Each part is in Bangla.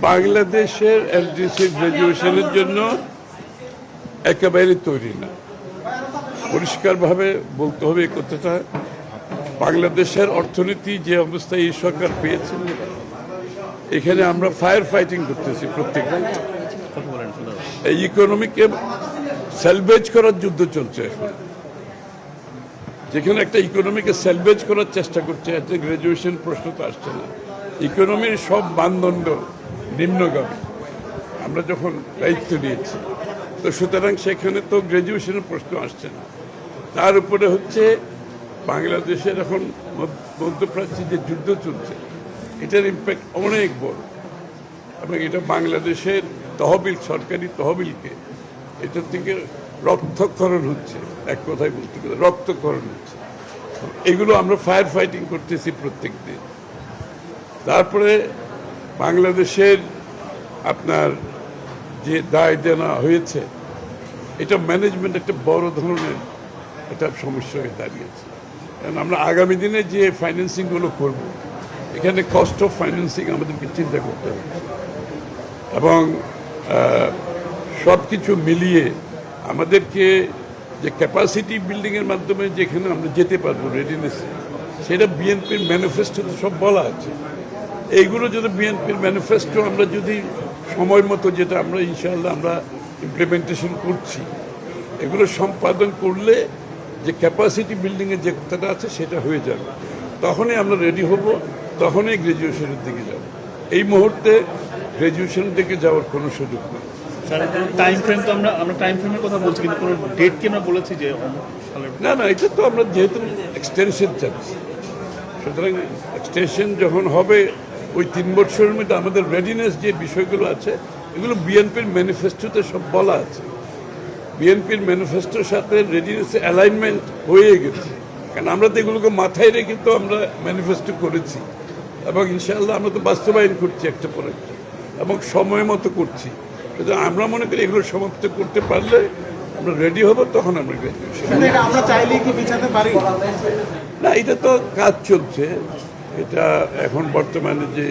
বাংলাদেশের এলডিসি গ্র্যাজুয়েশনের জন্য একেবারে তৈরি না। পরিষ্কারভাবে বলতে হবে এই কথাটা। বাংলাদেশের অর্থনীতি যে অবস্থায় এই সরকার পেয়েছে, এখানে আমরা ফায়ার ফাইটিং করতেছি প্রত্যেকটা। এই ইকোনমিকে সেলভেজ করার যুদ্ধ চলছে এখন। যেখানে একটা ইকোনমিকে সেলভেজ করার চেষ্টা করছে, এতে গ্র্যাজুয়েশন প্রশ্ন তো আসছে না। ইকোনমির সব মানদণ্ড নিম্নগামী আমরা যখন দায়িত্ব নিয়েছি, তো সুতরাং সেখানে তো গ্র্যাজুয়েশনের প্রশ্ন আসছে না। তার উপরে হচ্ছে বাংলাদেশের এখন মধ্যপ্রাচ্যে যে যুদ্ধ চলছে, এটার ইম্প্যাক্ট অনেক বড়, এবং এটা বাংলাদেশের তহবিল, সরকারি তহবিলকে এটা থেকে রক্তক্ষরণ হচ্ছে, এক কথায় বলতে গেলে রক্তক্ষরণ হচ্ছে। এগুলো আমরা ফায়ার ফাইটিং করতেছি প্রত্যেক দিন। তারপরে বাংলাদেশের আপনার যে দায় দেনা হয়েছে, এটা ম্যানেজমেন্ট একটা বড় ধরনের একটা সমস্যা হয়ে দাঁড়িয়েছে। কারণ আমরা আগামী দিনে যে ফাইন্যান্সিংগুলো করব, এখানে কস্ট অফ ফাইন্যান্সিং আমাদেরকে চিন্তা করতে হবে, এবং সব কিছু মিলিয়ে আমাদেরকে যে ক্যাপাসিটি বিল্ডিংয়ের মাধ্যমে যেখানে আমরা যেতে পারবো রেডিনেসে, সেটা বিএনপির ম্যানিফেস্টোতে সব বলা আছে। এইগুলো যদি বিএনপির ম্যানিফেস্টো আমরা যদি সময় মতো, যেটা আমরা ইনশাআল্লাহ আমরা ইমপ্লিমেন্টেশন করছি, এগুলো সম্পাদন করলে যে ক্যাপাসিটি বিল্ডিংয়ের যে কথাটা আছে সেটা হয়ে যাবে। তখনই আমরা রেডি হব, তখনই গ্র্যাজুয়েশনের দিকে যাব। এই মুহূর্তে গ্র্যাজুয়েশনের দিকে যাওয়ার কোনো সুযোগ নেই। টাইম ফ্রেম তো আমরা টাইম ফ্রেমের কথা বলছি, কিন্তু কোনো ডেট কি আমরা বলেছি যে না, এটা তো আমরা যেহেতু এক্সটেনশন চাচ্ছি, সুতরাং এক্সটেনশন যখন হবে ওই 3 বছরের মধ্যে আমাদের রেডিনেস যে বিষয়গুলো আছে, এগুলো বিএনপির ম্যানিফেস্টোতে সব বলা আছে। বিএনপির ম্যানিফেস্টোর সাথে রেডিনেসে অ্যালাইনমেন্ট হয়ে গেছে, কারণ আমরা তো এগুলোকে মাথায় রেখে তো আমরা ম্যানিফেস্টো করেছি, এবং ইনশাআল্লাহ আমরা তো বাস্তবায়ন করছি একটা পর একটা, এবং সময় মতো করছি। সুতরাং আমরা মনে করি এগুলো সমাপ্ত করতে পারলে আমরা রেডি হব, তখন আমরা গ্র্যাজুয়েশন। আমরা চাইলেই কি পিছাতে পারি না, এটা তো কাজ চলছে। এটা এখন বর্তমানে যে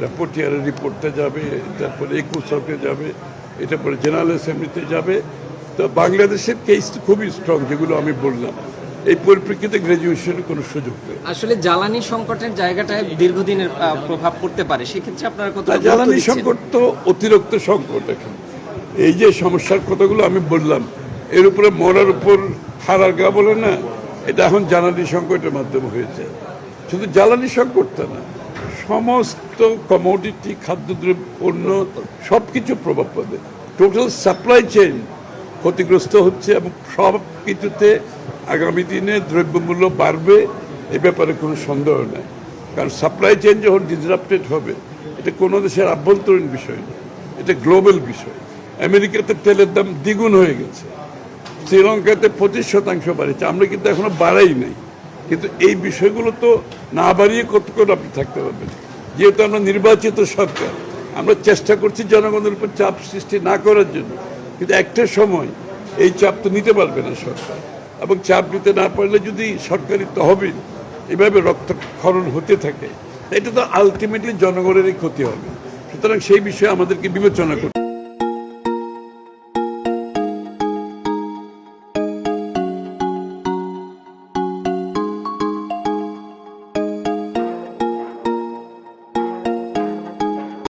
র্যাপোর্টিয়ারের রিপোর্টটা যাবে, তারপরে একুশকে যাবে, এটা পরে জেনারেল অ্যাসেম্বলিতে যাবে। তো বাংলাদেশের কেস তো খুবই স্ট্রং, যেগুলো আমি বললাম। এই পরিপ্রেক্ষিতে গ্র্যাজুয়েশনের কোনো সুযোগ নেই। আসলে জ্বালানি সংকটের জায়গাটায় দীর্ঘদিনের প্রভাব পড়তে পারে, সেক্ষেত্রে আপনারা কত? জ্বালানি সংকট তো অতিরিক্ত সংকট। এখন এই যে সমস্যার কথাগুলো আমি বললাম, এর উপরে মরার উপর হারার গা বলে না, এটা এখন জ্বালানি সংকটের মাধ্যমে হয়েছে। শুধু জ্বালানি সংকটটা না, সমস্ত কমোডিটি, খাদ্যদ্রব্য, পণ্য সব কিছু প্রভাব পাবে। টোটাল সাপ্লাই চেইন ক্ষতিগ্রস্ত হচ্ছে, এবং সব কিছুতে আগামী দিনে দ্রব্যমূল্য বাড়বে, এ ব্যাপারে কোনো সন্দেহ নেই। কারণ সাপ্লাই চেইন যখন ডিসরাপ্টেড হবে, এটা কোনো দেশের আভ্যন্তরীণ বিষয় না, এটা গ্লোবাল বিষয়। আমেরিকাতে তেলের দাম দ্বিগুণ হয়ে গেছে, শ্রীলঙ্কাতে 25% বাড়িয়েছে, আমরা কিন্তু এখনো বাড়াই নাই। কিন্তু এই বিষয়গুলো তো না বাড়িয়ে কতক্ষণ আপনি থাকতে পারবেন। যেহেতু আমরা নির্বাচিত সরকার, আমরা চেষ্টা করছি জনগণের উপর চাপ সৃষ্টি না করার জন্য, কিন্তু একটা সময় এই চাপ তো নিতে পারবে না সরকার, এবং চাপ নিতে না পারলে যদি সরকারি তহবিল এভাবে রক্তক্ষরণ হতে থাকে, এটা তো আলটিমেটলি জনগণেরই ক্ষতি হবে। সুতরাং সেই বিষয়ে আমাদেরকে বিবেচনা করতে